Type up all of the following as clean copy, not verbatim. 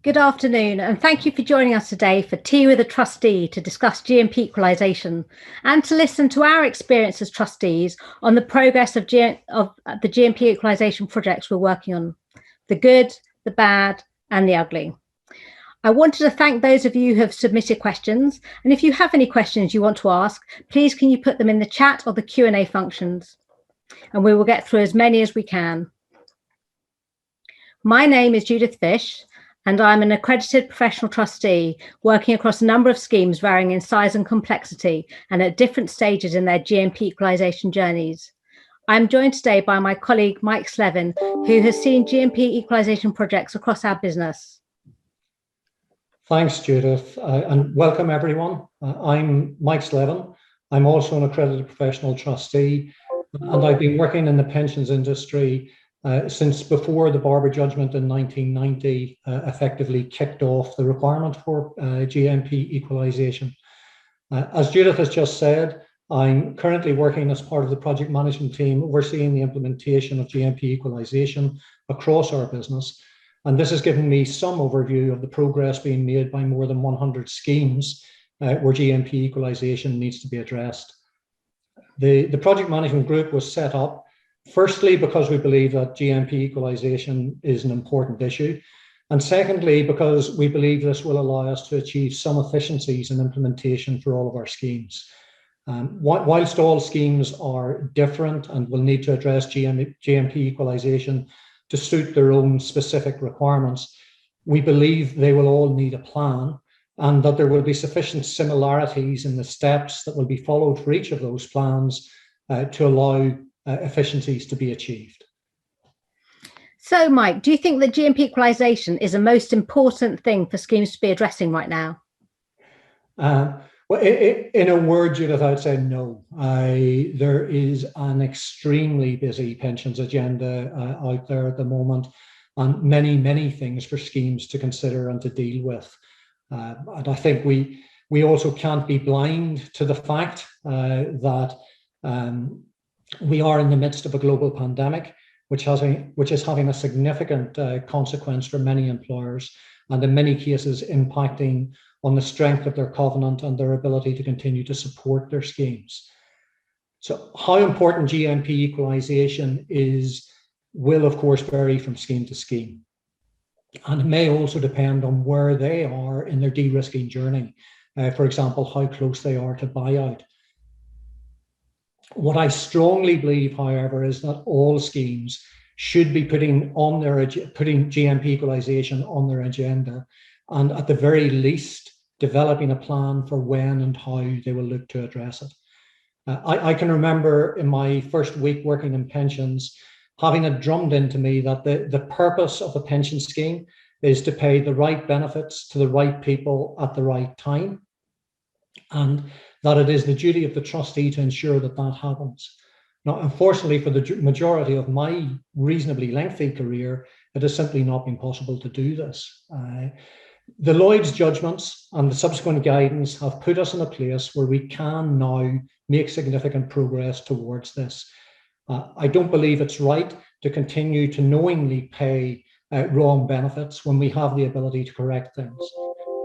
Good afternoon, and thank you for joining us today for Tea with a Trustee to discuss GMP Equalisation and to listen to our experience as trustees on the progress of the GMP Equalisation projects we're working on, the good, the bad, and the ugly. I wanted to thank those of you who have submitted questions, and if you have any questions you want to ask, please can you put them in the chat or the Q&A functions, and we will get through as many as we can. My name is Judith Fish, and I'm an accredited professional trustee working across a number of schemes varying in size and complexity and at different stages in their GMP equalisation journeys. I'm joined today by my colleague, Mike Slevin, who has seen GMP equalisation projects across our business. Thanks, Judith, and welcome everyone. I'm Mike Slevin. I'm also an accredited professional trustee, and I've been working in the pensions industry since before the Barber judgment in 1990 effectively kicked off the requirement for GMP equalisation. As Judith has just said, I'm currently working as part of the project management team overseeing the implementation of GMP equalisation across our business. And this has given me some overview of the progress being made by more than 100 schemes where GMP equalisation needs to be addressed. The project management group was set up firstly, because we believe that GMP equalisation is an important issue. And secondly, because we believe this will allow us to achieve some efficiencies in implementation for all of our schemes. Whilst all schemes are different and will need to address GMP equalisation to suit their own specific requirements, we believe they will all need a plan and that there will be sufficient similarities in the steps that will be followed for each of those plans to allow efficiencies to be achieved. So, Mike, do you think that GMP equalisation is the most important thing for schemes to be addressing right now? Well, in a word, Judith, I would say no. There is an extremely busy pensions agenda out there at the moment, and many things for schemes to consider and to deal with. And I think we also can't be blind to the fact that we are in the midst of a global pandemic, which is having a significant consequence for many employers, and in many cases impacting on the strength of their covenant and their ability to continue to support their schemes. So how important GMP equalisation is will, of course, vary from scheme to scheme. And it may also depend on where they are in their de-risking journey. For example, how close they are to buyout. What I strongly believe, however, is that all schemes should be putting GMP equalisation on their agenda, and at the very least, developing a plan for when and how they will look to address it. I can remember in my first week working in pensions, having it drummed into me that the purpose of a pension scheme is to pay the right benefits to the right people at the right time, and that it is the duty of the trustee to ensure that that happens. Now, unfortunately, for the majority of my reasonably lengthy career, it has simply not been possible to do this. The Lloyd's judgments and the subsequent guidance have put us in a place where we can now make significant progress towards this. I don't believe it's right to continue to knowingly pay wrong benefits when we have the ability to correct things.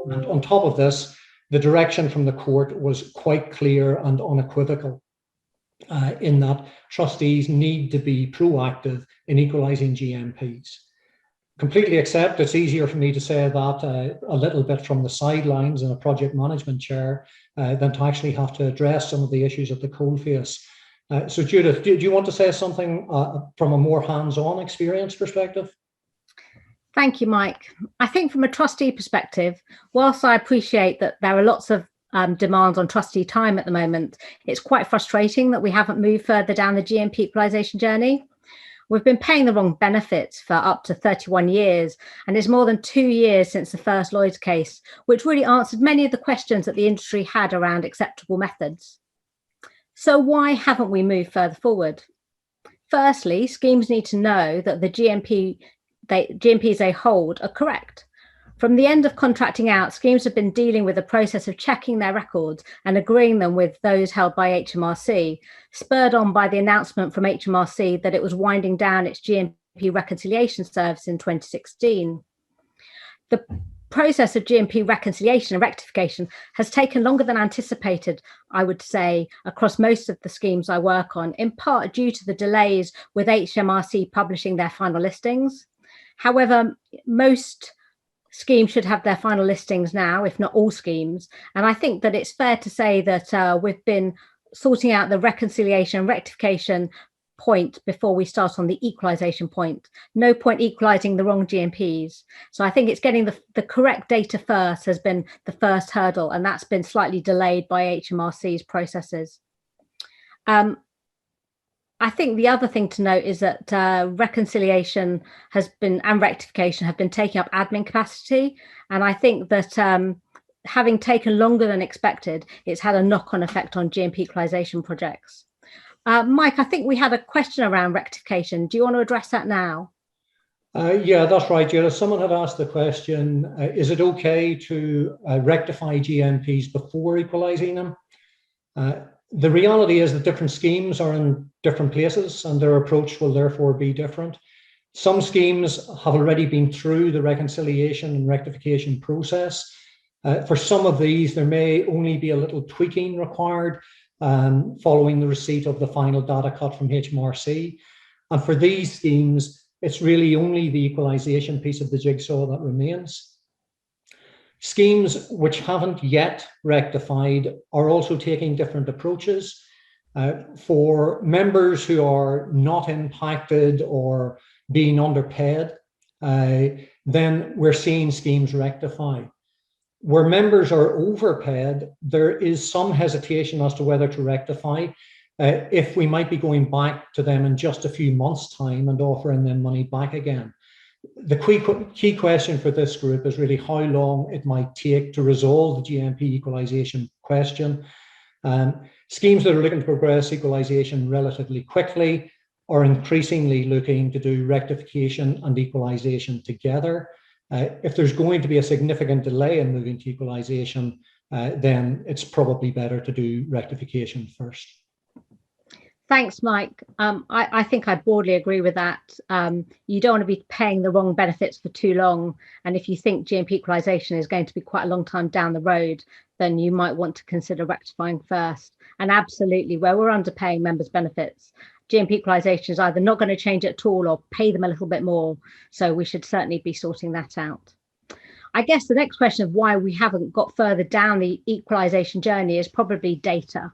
And on top of this, the direction from the court was quite clear and unequivocal in that trustees need to be proactive in equalising GMPs. Completely accept it's easier for me to say that a little bit from the sidelines in a project management chair than to actually have to address some of the issues at the coalface. So Judith, do you want to say something from a more hands-on experience perspective? Thank you, Mike. I think from a trustee perspective, whilst I appreciate that there are lots of demands on trustee time at the moment, it's quite frustrating that we haven't moved further down the GMP equalisation journey. We've been paying the wrong benefits for up to 31 years, and it's more than 2 years since the first Lloyd's case, which really answered many of the questions that the industry had around acceptable methods. So why haven't we moved further forward? Firstly, schemes need to know that the GMPs they hold are correct. From the end of contracting out, schemes have been dealing with the process of checking their records and agreeing them with those held by HMRC, spurred on by the announcement from HMRC that it was winding down its GMP reconciliation service in 2016. the process of GMP reconciliation and rectification has taken longer than anticipated, I would say, across most of the schemes I work on, in part due to the delays with HMRC publishing their final listings. However, most schemes should have their final listings now, if not all schemes. And I think that it's fair to say that we've been sorting out the reconciliation and rectification point before we start on the equalisation point. No point equalising the wrong GMPs. So I think it's getting the correct data first has been the first hurdle, and that's been slightly delayed by HMRC's processes. I think the other thing to note is that reconciliation has been and rectification have been taking up admin capacity, and I think that having taken longer than expected, it's had a knock-on effect on GMP equalisation projects. Mike, I think we had a question around rectification. Do you want to address that now? Yeah, that's right, Judith. Someone had asked the question, is it okay to rectify GMPs before equalising them? The reality is that different schemes are in different places and their approach will therefore be different. Some schemes have already been through the reconciliation and rectification process. For some of these, there may only be a little tweaking required following the receipt of the final data cut from HMRC. And for these schemes, it's really only the equalisation piece of the jigsaw that remains. Schemes which haven't yet rectified are also taking different approaches. For members who are not impacted or being underpaid, then we're seeing schemes rectify. Where members are overpaid, there is some hesitation as to whether to rectify if we might be going back to them in just a few months' time and offering them money back again. The key question for this group is really how long it might take to resolve the GMP equalisation question. Schemes that are looking to progress equalisation relatively quickly are increasingly looking to do rectification and equalisation together. If there's going to be a significant delay in moving to equalisation, then it's probably better to do rectification first. Thanks, Mike. I think I broadly agree with that. You don't want to be paying the wrong benefits for too long. And if you think GMP equalisation is going to be quite a long time down the road, then you might want to consider rectifying first. And absolutely, where we're underpaying members' benefits, GMP equalisation is either not going to change at all or pay them a little bit more. So we should certainly be sorting that out. I guess the next question of why we haven't got further down the equalisation journey is probably data.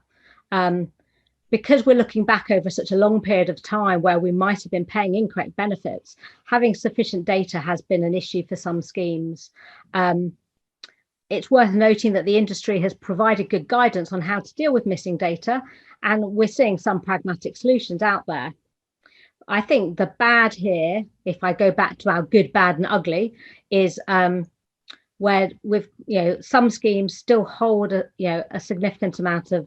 Because we're looking back over such a long period of time where we might have been paying incorrect benefits, having sufficient data has been an issue for some schemes. It's worth noting that the industry has provided good guidance on how to deal with missing data, and we're seeing some pragmatic solutions out there. I think the bad here, if I go back to our good, bad and ugly, is where with some schemes still hold a significant amount of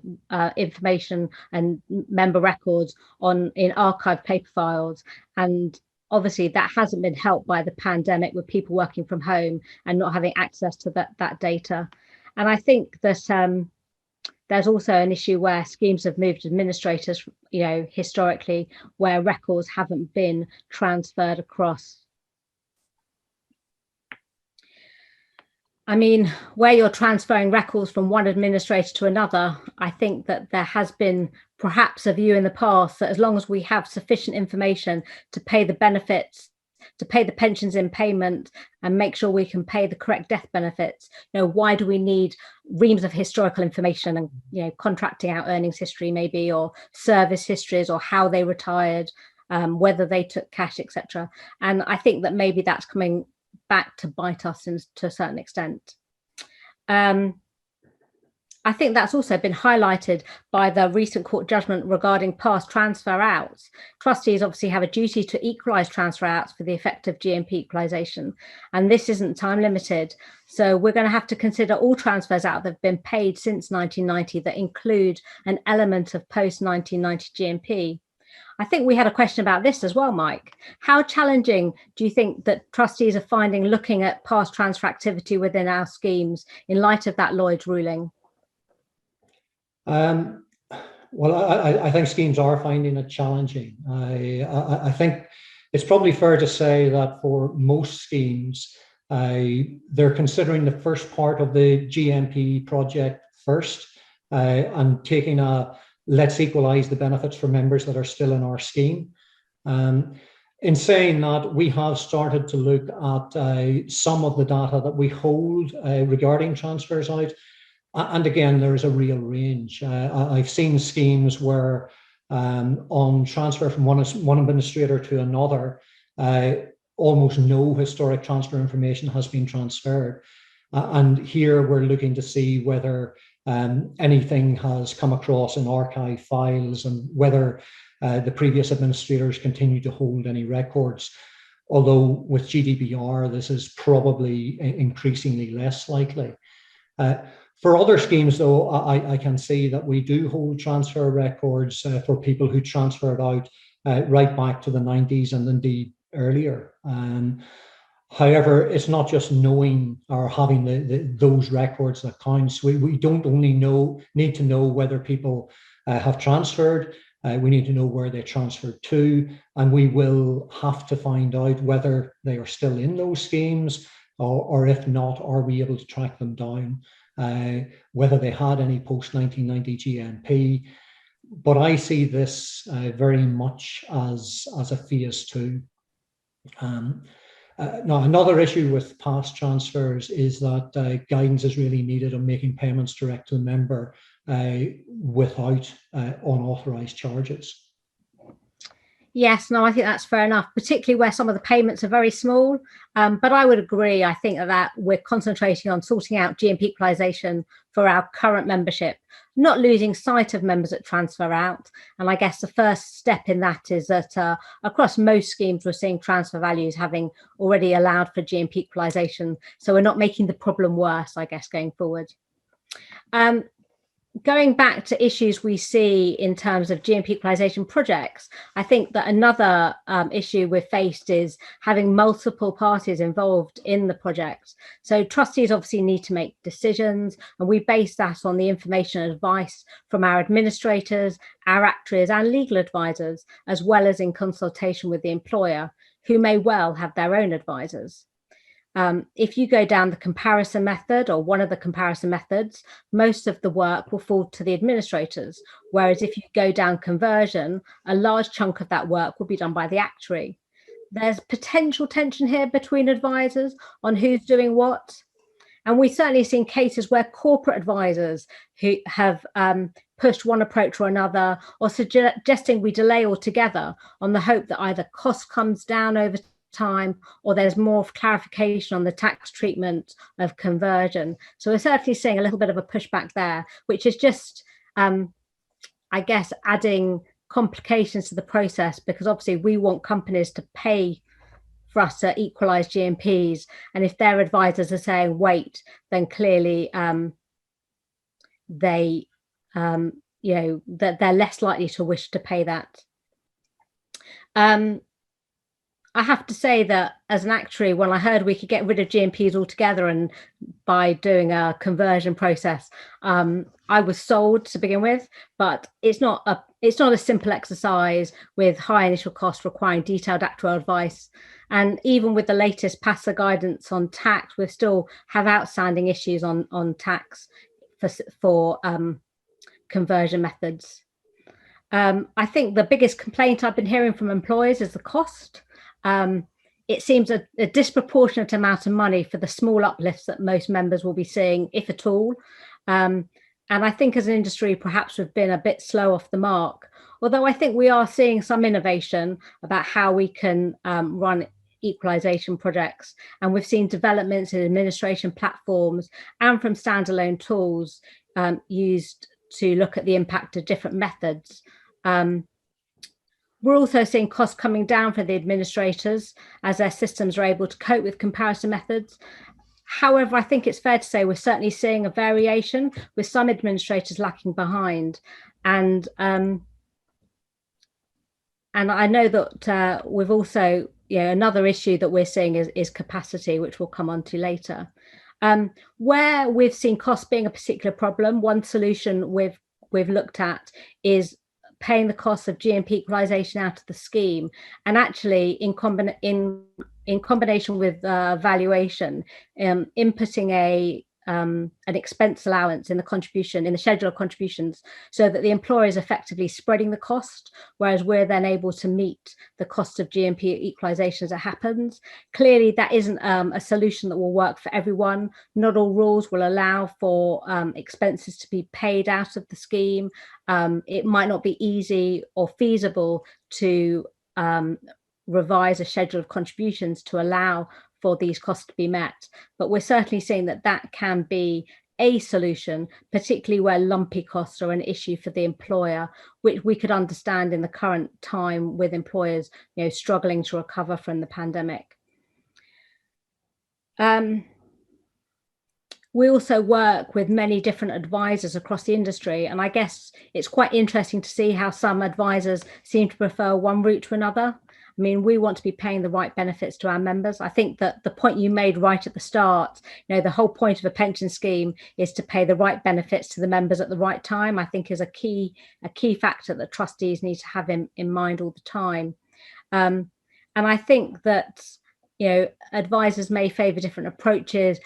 information and member records in archived paper files, and obviously that hasn't been helped by the pandemic with people working from home and not having access to that data. And I think that there's also an issue where schemes have moved administrators historically, where records haven't been transferred across. I mean, where you're transferring records from one administrator to another, I think that there has been perhaps a view in the past that as long as we have sufficient information to pay the benefits, to pay the pensions in payment and make sure we can pay the correct death benefits, why do we need reams of historical information and, contracting out earnings history maybe, or service histories, or how they retired, whether they took cash, etc. And I think that maybe that's coming back to bite us to a certain extent. I think that's also been highlighted by the recent court judgment regarding past transfer outs. Trustees obviously have a duty to equalise transfer outs for the effect of GMP equalisation, and this isn't time limited. So we're going to have to consider all transfers out that have been paid since 1990 that include an element of post-1990 GMP. I think we had a question about this as well, Mike. How challenging do you think that trustees are finding looking at past transfer activity within our schemes in light of that Lloyd's ruling? Well, I think schemes are finding it challenging. I think it's probably fair to say that for most schemes, They're considering the first part of the GMP project first and taking a let's equalise the benefits for members that are still in our scheme. In saying that, we have started to look at some of the data that we hold regarding transfers out. And again, there is a real range. I've seen schemes where on transfer from one administrator to another, almost no historic transfer information has been transferred. And here we're looking to see whether anything has come across in archive files and whether the previous administrators continue to hold any records. Although with GDPR, this is probably increasingly less likely. For other schemes, though, I can see that we do hold transfer records for people who transferred out right back to the 90s and indeed earlier. However, it's not just knowing or having those records that counts. We don't only need to know whether people have transferred. We need to know where they transferred to, and we will have to find out whether they are still in those schemes, or if not, are we able to track them down, whether they had any post-1990 GMP. But I see this very much as a phase two. Now, another issue with past transfers is that guidance is really needed on making payments direct to the member without unauthorised charges. Yes, no, I think that's fair enough, particularly where some of the payments are very small. But I would agree, I think that we're concentrating on sorting out GMP equalisation for our current membership, not losing sight of members that transfer out. And I guess the first step in that is that across most schemes, we're seeing transfer values having already allowed for GMP equalisation. So we're not making the problem worse, I guess, going forward. Going back to issues we see in terms of GMP equalisation projects, I think that another issue we've faced is having multiple parties involved in the project. So trustees obviously need to make decisions, and we base that on the information and advice from our administrators, our actuaries and legal advisors, as well as in consultation with the employer, who may well have their own advisors. If you go down the comparison method or one of the comparison methods, most of the work will fall to the administrators. Whereas if you go down conversion, a large chunk of that work will be done by the actuary. There's potential tension here between advisors on who's doing what. And we've certainly seen cases where corporate advisors who have pushed one approach or another, or suggesting we delay altogether on the hope that either cost comes down over time or there's more clarification on the tax treatment of conversion. So we're certainly seeing a little bit of a pushback there, which is just, I guess, adding complications to the process, because obviously we want companies to pay for us to equalise GMPs. And if their advisors are saying wait, then clearly they, that they're less likely to wish to pay that. I have to say that as an actuary, when I heard we could get rid of GMPs altogether and by doing a conversion process, I was sold to begin with, but it's not a simple exercise with high initial costs requiring detailed actuarial advice. And even with the latest PASA guidance on tax, we still have outstanding issues on tax for conversion methods. I think the biggest complaint I've been hearing from employers is the cost. It seems a disproportionate amount of money for the small uplifts that most members will be seeing, if at all. And I think as an industry, perhaps we've been a bit slow off the mark, although I think we are seeing some innovation about how we can run equalisation projects. And we've seen developments in administration platforms and from standalone tools used to look at the impact of different methods. We're also seeing costs coming down for the administrators as their systems are able to cope with comparison methods. However, I think it's fair to say we're certainly seeing a variation with some administrators lacking behind. And I know that we've also, another issue that we're seeing is capacity, which we'll come on to later. Where we've seen costs being a particular problem, one solution we've looked at is paying the cost of GMP equalisation out of the scheme, and actually in in combination with valuation, inputting an expense allowance in the contribution, in the schedule of contributions, so that the employer is effectively spreading the cost, whereas we're then able to meet the cost of GMP equalisation as it happens. Clearly, that isn't a solution that will work for everyone. Not all rules will allow for expenses to be paid out of the scheme. It might not be easy or feasible to revise a schedule of contributions to allow for these costs to be met, but we're certainly seeing that that can be a solution, particularly where lumpy costs are an issue for the employer, which we could understand in the current time with employers, struggling to recover from the pandemic. We also work with many different advisors across the industry, and I guess it's quite interesting to see how some advisors seem to prefer one route to another. I mean, we want to be paying the right benefits to our members. I think that the point you made right at the start, the whole point of a pension scheme is to pay the right benefits to the members at the right time, I think is a key factor that trustees need to have in mind all the time. And I think that, advisors may favour different approaches,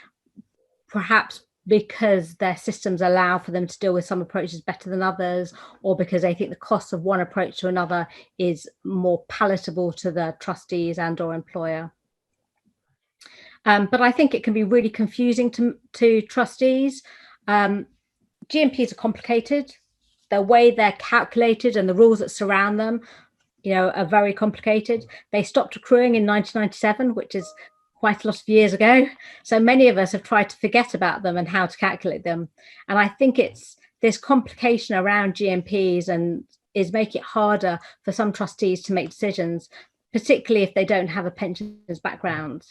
perhaps because their systems allow for them to deal with some approaches better than others, or because they think the cost of one approach to another is more palatable to the trustees and or employer. But I think it can be really confusing to trustees. GMPs are complicated. The way they're calculated and the rules that surround them, are very complicated. They stopped accruing in 1997, which is quite a lot of years ago. So many of us have tried to forget about them and how to calculate them. And I think it's this complication around GMPs and is making it harder for some trustees to make decisions, particularly if they don't have a pensions background.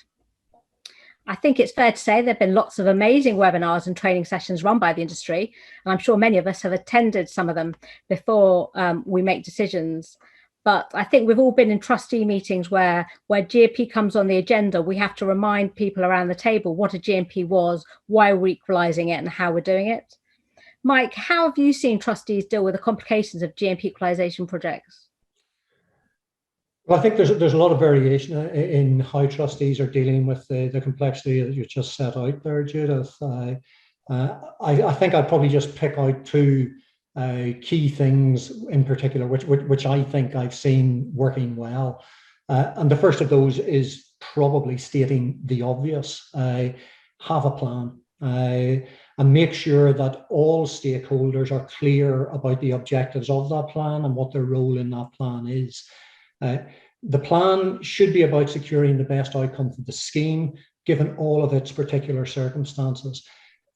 I think it's fair to say there have been lots of amazing webinars and training sessions run by the industry, and I'm sure many of us have attended some of them before we make decisions. But I think we've all been in trustee meetings where GMP comes on the agenda, we have to remind people around the table what a GMP was, why we're equalising it and how we're doing it. Mike, how have you seen trustees deal with the complications of GMP equalisation projects? Well, I think there's a lot of variation in how trustees are dealing with the complexity that you just set out there, Judith. I think I'd probably just pick out two key things in particular, which I think I've seen working well. And the first of those is probably stating the obvious. Have a plan and make sure that all stakeholders are clear about the objectives of that plan and what their role in that plan is. The plan should be about securing the best outcome for the scheme, given all of its particular circumstances.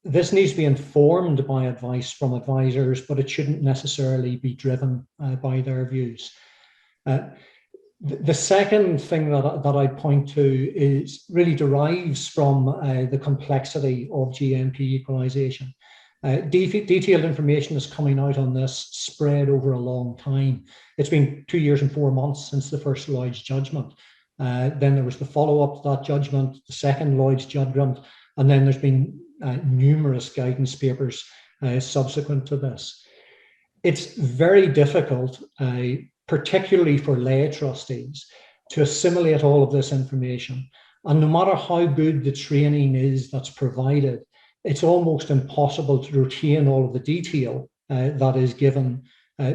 This needs to be informed by advice from advisors, but it shouldn't necessarily be driven by their views. The second thing that I point to is really derives from the complexity of GMP equalisation. Detailed information is coming out on this spread over a long time. It's been 2 years and 4 months since the first Lloyd's judgment. Then there was the follow-up to that judgment, the second Lloyd's judgment, and then there's been numerous guidance papers subsequent to this. It's very difficult, particularly for lay trustees, to assimilate all of this information. And no matter how good the training is that's provided, it's almost impossible to retain all of the detail that is given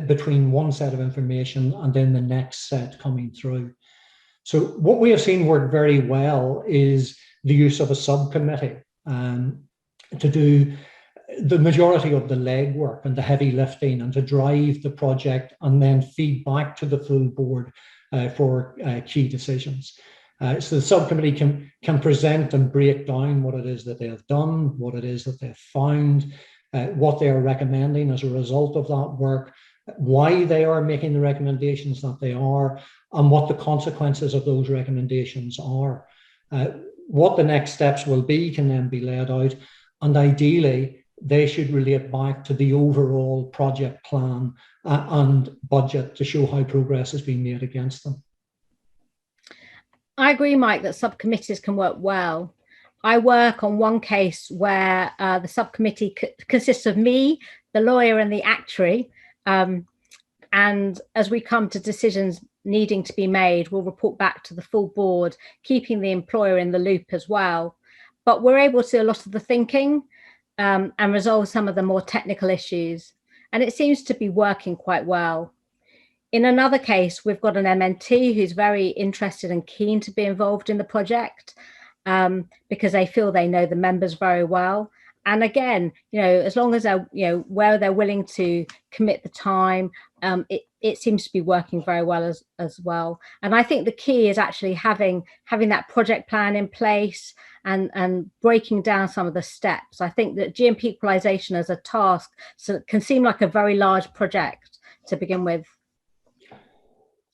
between one set of information and then the next set coming through. So what we have seen work very well is the use of a subcommittee to do the majority of the legwork and the heavy lifting and to drive the project and then feed back to the full board for key decisions. So the subcommittee can present and break down what it is that they have done, what it is that they've found, what they are recommending as a result of that work, why they are making the recommendations that they are, and what the consequences of those recommendations are. What the next steps will be can then be laid out, and ideally they should relate back to the overall project plan and budget to show how progress is being made against them. I agree, Mike, that subcommittees can work well. I work on one case where the subcommittee consists of me, the lawyer and the actuary. And as we come to decisions needing to be made, we'll report back to the full board, keeping the employer in the loop as well. But we're able to do a lot of the thinking and resolve some of the more technical issues. And it seems to be working quite well. In another case, we've got an MNT who's very interested and keen to be involved in the project because they feel they know the members very well. And again, as long as they're, where they're willing to commit the time, it seems to be working very well as well. And I think the key is actually having that project plan in place and breaking down some of the steps. I think that GMP equalisation as a task can seem like a very large project to begin with.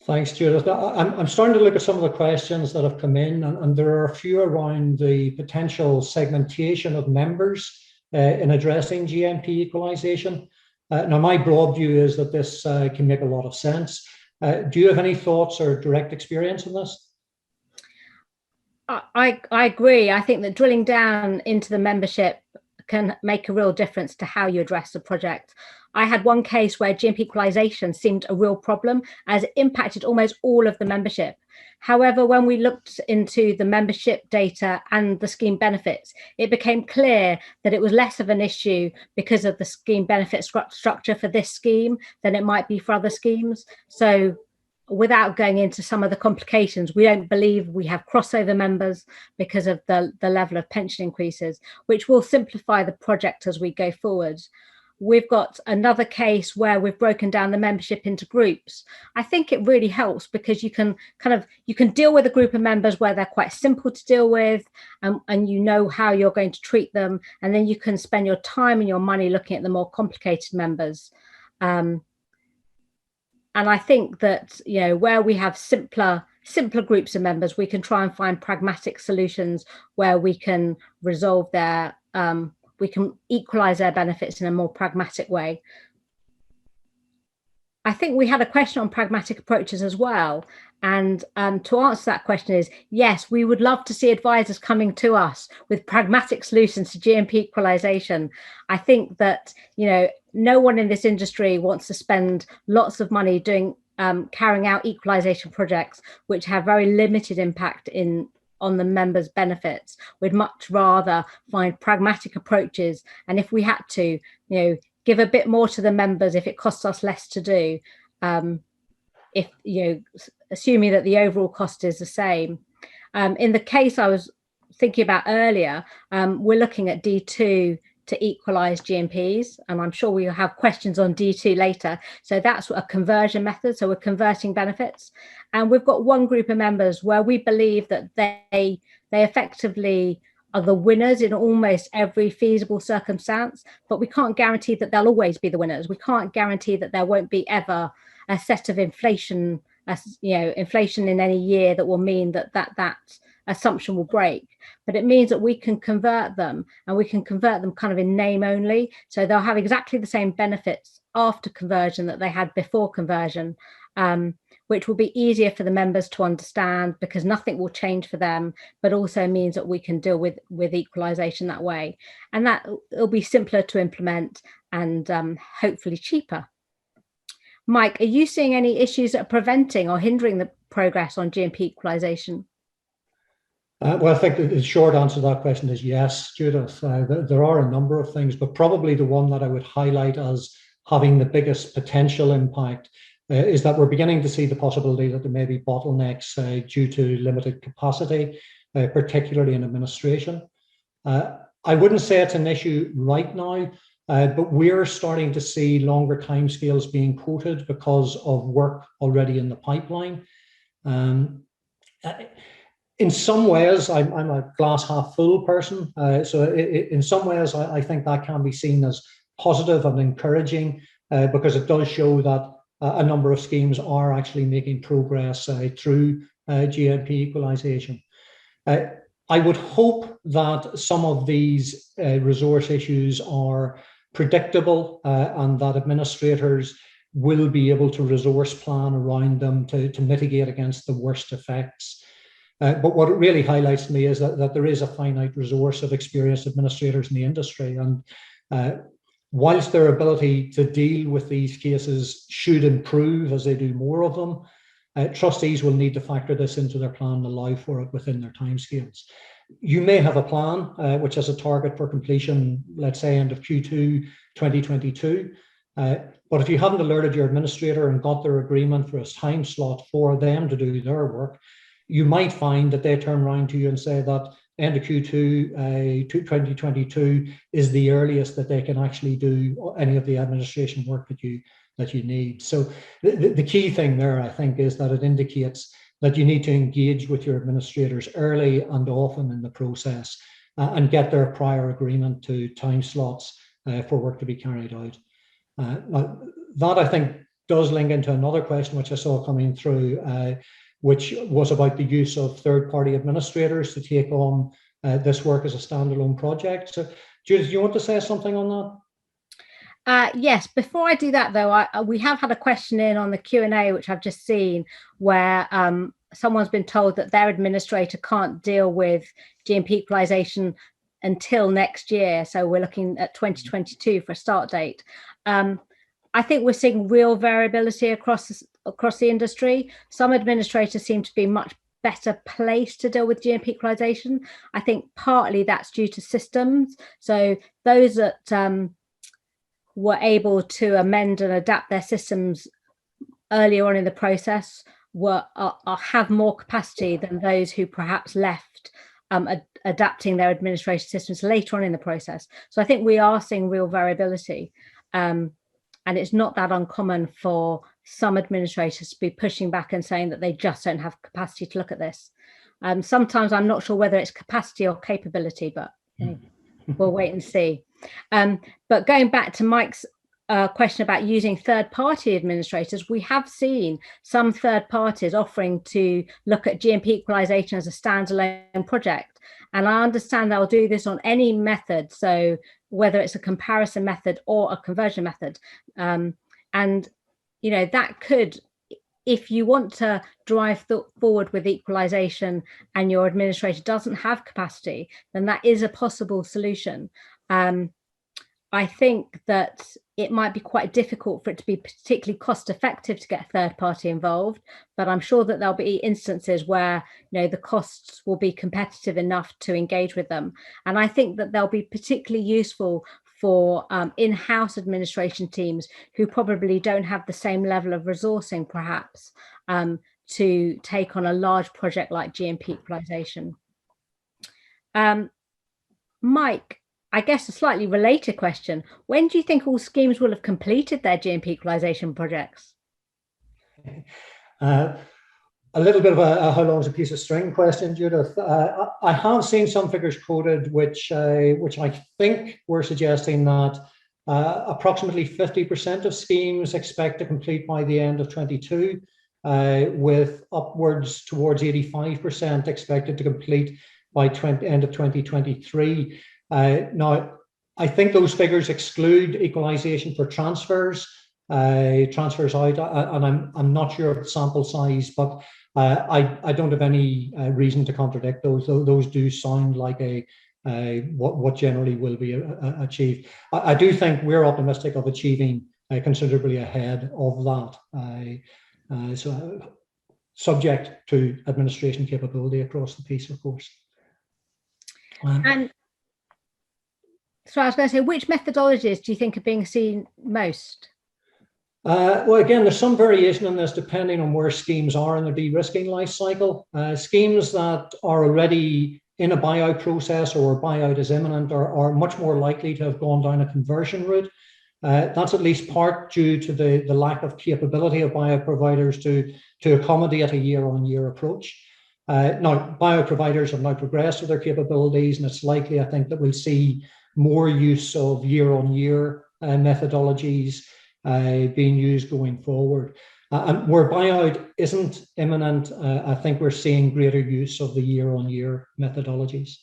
Thanks, Judith. I'm starting to look at some of the questions that have come in, and there are a few around the potential segmentation of members in addressing GMP equalisation. Now, my broad view is that this can make a lot of sense. Do you have any thoughts or direct experience in this? I agree. I think that drilling down into the membership can make a real difference to how you address the project. I had one case where GMP equalisation seemed a real problem as it impacted almost all of the membership. However, when we looked into the membership data and the scheme benefits, it became clear that it was less of an issue because of the scheme benefit structure for this scheme than it might be for other schemes. So without going into some of the complications, we don't believe we have crossover members because of the level of pension increases, which will simplify the project as we go forward. We've got another case where we've broken down the membership into groups. I think it really helps because you can deal with a group of members where they're quite simple to deal with and you know how you're going to treat them. And then you can spend your time and your money looking at the more complicated members. And I think that, where we have simpler groups of members, we can try and find pragmatic solutions where we can resolve we can equalise their benefits in a more pragmatic way. I think we had a question on pragmatic approaches as well. And to answer that question is, yes, we would love to see advisors coming to us with pragmatic solutions to GMP equalisation. I think that, no one in this industry wants to spend lots of money carrying out equalisation projects, which have very limited impact on the members' benefits. We'd much rather find pragmatic approaches. And if we had to, give a bit more to the members if it costs us less to do, assuming that the overall cost is the same. In the case I was thinking about earlier, we're looking at D2 to equalise GMPs, and I'm sure we'll have questions on D2 later. So that's a conversion method. So we're converting benefits. And we've got one group of members where we believe that they effectively are the winners in almost every feasible circumstance, but we can't guarantee that they'll always be the winners. We can't guarantee that there won't be ever a set of inflation in any year that will mean that assumption will break. But it means that we can convert them, and we can convert them kind of in name only. So they'll have exactly the same benefits after conversion that they had before conversion, which will be easier for the members to understand because nothing will change for them, but also means that we can deal with equalisation that way. And that will be simpler to implement and hopefully cheaper. Mike, are you seeing any issues that are preventing or hindering the progress on GMP equalisation? Well, I think the short answer to that question is yes, Judith. There are a number of things, but probably the one that I would highlight as having the biggest potential impact is that we're beginning to see the possibility that there may be bottlenecks due to limited capacity, particularly in administration. I wouldn't say it's an issue right now, but we're starting to see longer timescales being quoted because of work already in the pipeline. In some ways, I'm a glass half full person. So in some ways, I think that can be seen as positive and encouraging because it does show that a number of schemes are actually making progress through GMP equalisation. I would hope that some of these resource issues are predictable and that administrators will be able to resource plan around them to mitigate against the worst effects. But what it really highlights to me is that there is a finite resource of experienced administrators in the industry. And whilst their ability to deal with these cases should improve as they do more of them, trustees will need to factor this into their plan and allow for it within their timescales. You may have a plan which has a target for completion, let's say end of Q2 2022. But if you haven't alerted your administrator and got their agreement for a time slot for them to do their work, you might find that they turn around to you and say that end of Q2 2022 is the earliest that they can actually do any of the administration work that you need. So the key thing there, I think, is that it indicates that you need to engage with your administrators early and often in the process and get their prior agreement to time slots for work to be carried out. That, I think, does link into another question which I saw coming through, which was about the use of third-party administrators to take on this work as a standalone project. So, Judith, do you want to say something on that? Yes. Before I do that, though, we have had a question in on the Q&A, which I've just seen, where someone's been told that their administrator can't deal with GMP equalisation until next year. So we're looking at 2022 for a start date. I think we're seeing real variability across the industry. Some administrators seem to be much better placed to deal with GMP equalisation. I think partly that's due to systems. So those that were able to amend and adapt their systems earlier on in the process have more capacity than those who perhaps left adapting their administration systems later on in the process. So I think we are seeing real variability. And it's not that uncommon for some administrators to be pushing back and saying that they just don't have capacity to look at this. Sometimes I'm not sure whether it's capacity or capability, but we'll wait and see. But going back to Mike's question about using third-party administrators, we have seen some third parties offering to look at GMP equalisation as a standalone project. And I understand they'll do this on any method. So whether it's a comparison method or a conversion method. And, you know, that could, if you want to drive forward with equalisation and your administrator doesn't have capacity, then that is a possible solution. I think that it might be quite difficult for it to be particularly cost effective to get a third party involved, but I'm sure that there'll be instances where, you know, the costs will be competitive enough to engage with them. And I think that they'll be particularly useful for in-house administration teams who probably don't have the same level of resourcing, perhaps, to take on a large project like GMP equalisation. Mike, I guess a slightly related question. When do you think all schemes will have completed their GMP equalisation projects? A little bit of a how long is a piece of string question, Judith. I have seen some figures quoted which I think were suggesting that approximately 50% of schemes expect to complete by the end of 22, with upwards towards 85% expected to complete by end of 2023. Now, I think those figures exclude equalisation for transfers out, and I'm not sure of the sample size, but I don't have any reason to contradict those. Those do sound like what generally will be achieved. I do think we're optimistic of achieving considerably ahead of that. So subject to administration capability across the piece, of course. And so I was going to say, which methodologies do you think are being seen most? Well, again, there's some variation in this depending on where schemes are in their de-risking life cycle. Schemes that are already in a buyout process or buyout is imminent are much more likely to have gone down a conversion route. That's at least part due to the lack of capability of buyout providers to accommodate a year-on-year approach. Now, buyout providers have now progressed with their capabilities, and it's likely, I think, that we'll see more use of year-on-year methodologies being used going forward. And where buyout isn't imminent, I think we're seeing greater use of the year-on-year methodologies.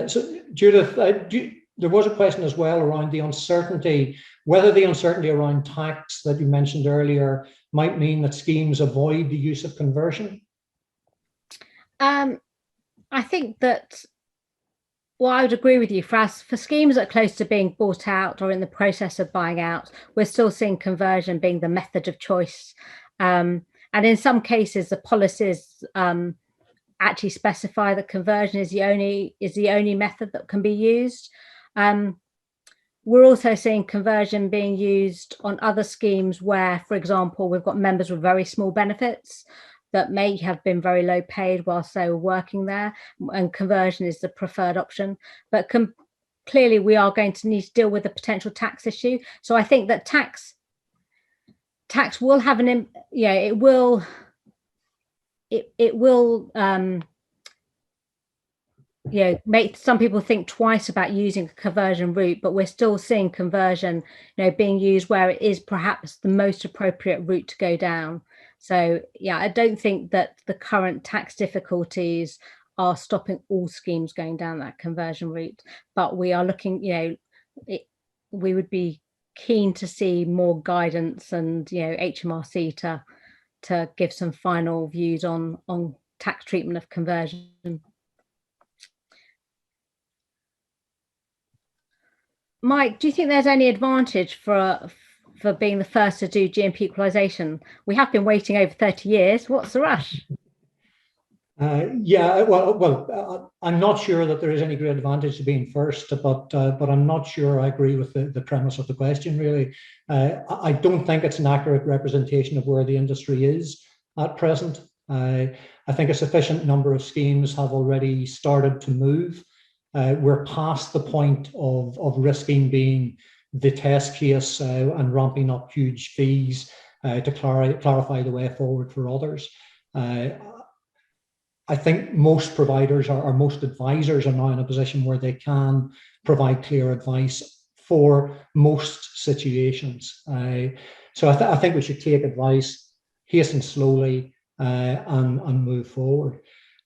So, Judith, there was a question as well around the uncertainty, whether the uncertainty around tax that you mentioned earlier might mean that schemes avoid the use of conversion. I think that, well, I would agree with you. For schemes that are close to being bought out or in the process of buying out, we're still seeing conversion being the method of choice. And And in some cases, the policies actually specify that conversion is the only method that can be used. We're also seeing conversion being used on other schemes where, for example, we've got members with very small benefits that may have been very low paid whilst they were working there, and conversion is the preferred option. But clearly we are going to need to deal with the potential tax issue. So I think that tax will have it will make some people think twice about using a conversion route, but we're still seeing conversion being used where it is perhaps the most appropriate route to go down. So yeah, I don't think that the current tax difficulties are stopping all schemes going down that conversion route, but we are looking, we would be keen to see more guidance and HMRC to give some final views on tax treatment of conversion. Mike, do you think there's any advantage for being the first to do GMP equalisation? We have been waiting over 30 years. What's the rush? Yeah, well, I'm not sure that there is any great advantage to being first, but I'm not sure I agree with the premise of the question, really. I don't think it's an accurate representation of where the industry is at present. I think a sufficient number of schemes have already started to move. We're past the point of risking being the test case and ramping up huge fees to clarify the way forward for others. I think most providers or most advisors are now in a position where they can provide clear advice for most situations. So I think we should take advice, hasten slowly, and move forward.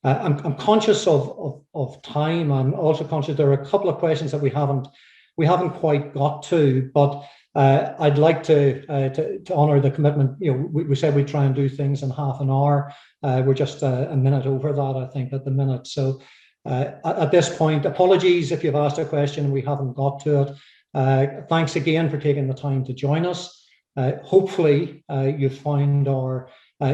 I'm conscious of time. I'm also conscious there are a couple of questions that we haven't quite got to, but I'd like to honour the commitment. We said we'd try and do things in half an hour. We're just a minute over that, I think, at the minute. So at this point, apologies if you've asked a question and we haven't got to it. Thanks again for taking the time to join us. Hopefully you find our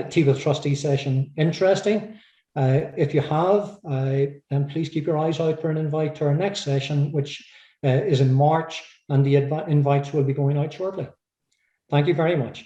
Tea with Trustee session interesting. If you have, then please keep your eyes out for an invite to our next session, which is in March, and the invites will be going out shortly. Thank you very much.